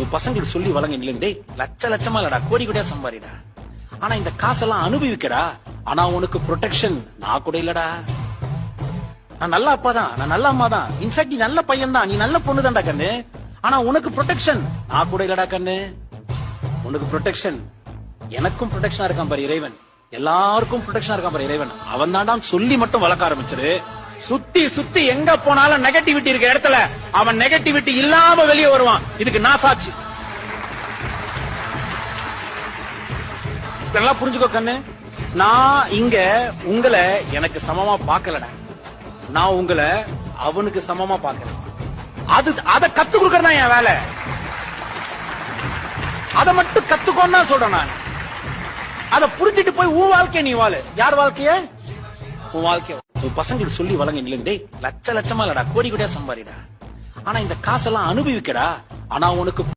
உன் பசங்களுக்கு சொல்லி வழங்க இல்லைங்க. டேய், லட்ச லட்சமா இல்லடா, கோடி கோடியா சம்பாரிடா. ஆனா இந்த காசெல்லாம் அனுபவிக்கடா. ஆனா உனக்கு ப்ரொடெக்ஷன் நான் கூட இல்லடா. நான் நல்ல அப்பா தான், நான் நல்ல அம்மா தான். இன்ஃபேக்ட் நீ நல்ல பையன் தான், நீ நல்ல பொண்ணு தான்டா கண்ணு. ஆனா உனக்கு ப்ரொடெக்ஷன் நான் கூட இல்லடா கண்ணு. உனக்கு ப்ரொடெக்ஷன், எனக்கும் ப்ரொடெக்ஷனா இருக்கான் பாரு இறைவன். எல்லாருக்கும் ப்ரொடெக்ஷனா இருக்கான் பாரு இறைவன். அவன் தான்டா சொல்லி மட்டும் வளர்க்க ஆரம்பிச்சிரு. சுத்தி சுத்தி எங்க போனாலும் நெகட்டிவிட்டி இருக்க இடத்துல அவன் நெகட்டிவிட்டி இல்லாம வெளியே வருவான். இதுக்கு நான் சாட்சி. நல்லா புரிஞ்சுக்கோ கண்ணு. நான் இங்க உங்களை எனக்கு சமமா பாக்கலடா. நான் உங்களை அவனுக்கு சமமா பாக்கல. அத கத்து கொடுக்கறதா என் வேலை. அதை மட்டும் கத்துக்கோன்னு தான் சொல்றேன் நான். அதை புரிஞ்சிட்டு போய் உன் வாழ்க்கைய நீ வாழு. யார் வாழ்க்கைய? உன் வாழ்க்கைய. உன் பசங்களுக்கு சொல்லி வழங்க இல்லைங்க. டேய், லட்ச லட்சமா இல்லடா, கோடி கோடியா சம்பாரிடா. ஆனா இந்த காசெல்லாம் அனுபவிக்கடா. ஆனா உனக்கு